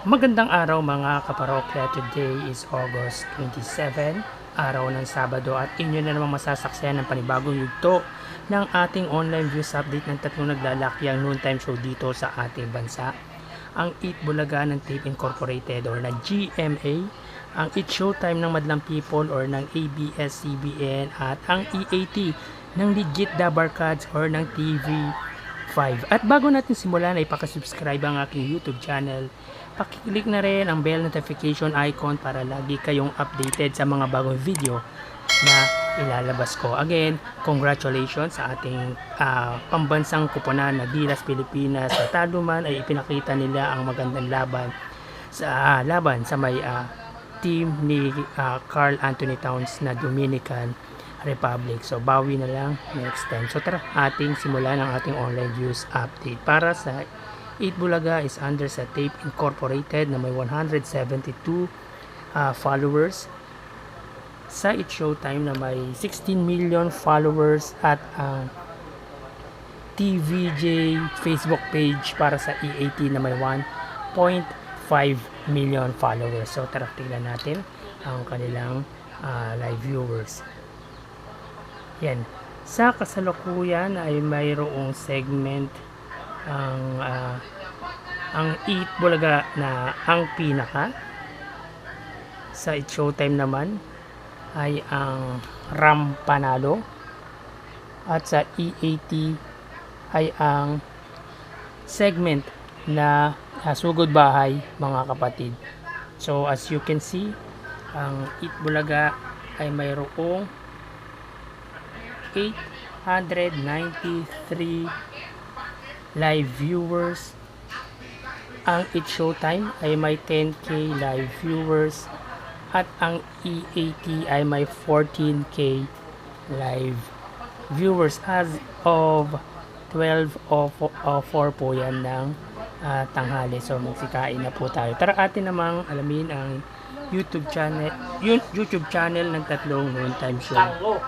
Magandang araw mga kaparokya. Today is August 27, araw ng Sabado, at inyo na namang masasaksiyan ng panibagong yugto ng ating online views update ng tatlong naglalakyang noontime show dito sa ating bansa. Ang Eat Bulaga ng Tape Incorporated or ng GMA, ang Eat Showtime ng Madlang People or ng ABS-CBN, at ang EAT ng Legit Dabarkads or ng TV5. At bago natin simulan ay pakasubscribe ang aking YouTube channel. Pakiclick na rin ang bell notification icon para lagi kayong updated sa mga bagong video na ilalabas ko. Again, congratulations sa ating pambansang kuponan na Gilas Pilipinas. Sa talo man ay ipinakita nila ang magandang laban sa may team ni Carl Anthony Towns na Dominican Republic. So bawi na lang next time. So tara, ating simulan ang ating online views update. Para sa Eat Bulaga is under sa Tape Incorporated na may 172 followers. Sa Eat Showtime na may 16 million followers, at ang TVJ Facebook page para sa EAT na may 1.5 million followers. So tara, tingnan natin ang kanilang live viewers. Yan. Sa kasalukuyan ay mayroong segment ang Eat Bulaga na ang pinaka. Sa Eat Showtime naman ay ang Ram Panalo, at sa EAT ay ang segment na Sugod Bahay mga kapatid. So as you can see, ang Eat Bulaga ay mayroong 893 live viewers. Ang Eat Showtime ay may 10k live viewers, at ang EAT ay may 14k live viewers as of 12:04 po yan ng tanghali. So magsikain na po tayo. Tara, atin namang alamin ang YouTube channel ng tatlong noontime show.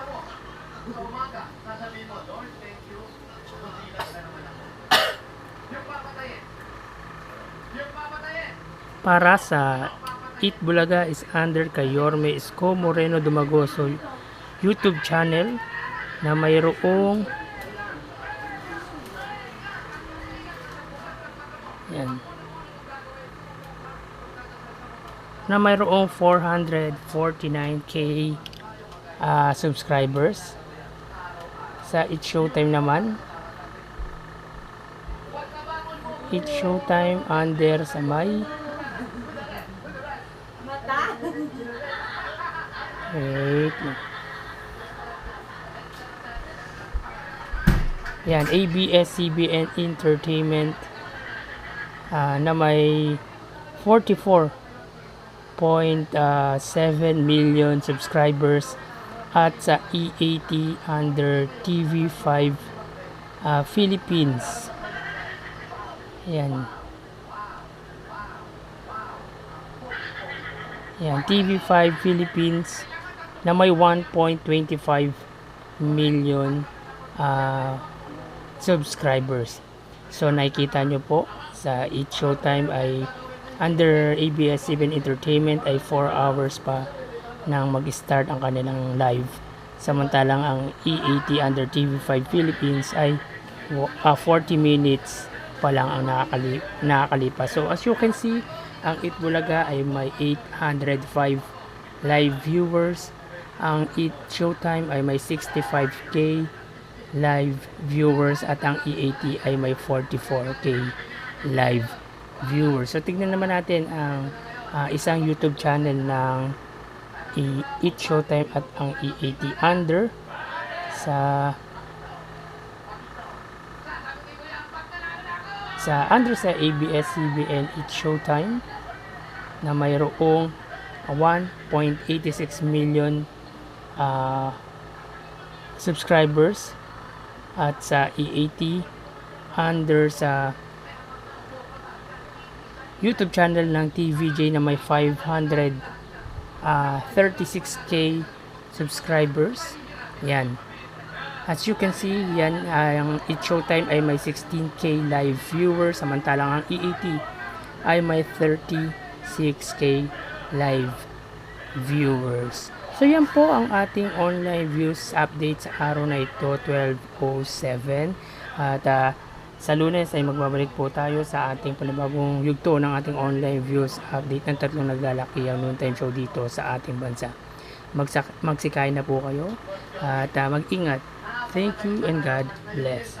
Para sa Eat Bulaga is under kay Yorme Isko Moreno Dumagoso YouTube channel na mayroong yan, na mayroong 449k subscribers. Sa Eat Showtime naman, Eat Showtime under sa may yan, ABS-CBN Entertainment na may 44.7 million subscribers, at sa EAT under TV5 Philippines. Yan. Yan, TV5 Philippines na may 1.25 million subscribers. So nakikita nyo po sa Eat Showtime ay under ABS-CBN Entertainment ay 4 hours pa nang mag-start ang kanilang live, samantalang ang EAT under TV5 Philippines ay 40 minutes pa lang ang nakakalipas. So as you can see, ang Eat Bulaga ay may 805 live viewers. Ang Eat Showtime ay may 65k live viewers, at ang EAT ay may 44k live viewers. So tignan naman natin ang isang YouTube channel ng Eat Showtime at ang EAT under sa ABS-CBN Eat Showtime na mayroong 1.86 million subscribers, at sa EAT under sa YouTube channel ng TVJ na may 536k subscribers. Yan. As you can see, yan ang Eat Showtime ay may 16k live viewers, samantalang ang EAT ay may 36k live viewers. So yan po ang ating online views update sa araw na ito, 12:07. At sa Lunes ay magbabalik po tayo sa ating panibagong yugto ng ating online views update ng tatlong naglalaki ang noontime show dito sa ating bansa. Magsikay na po kayo at mag-ingat. Thank you and God bless.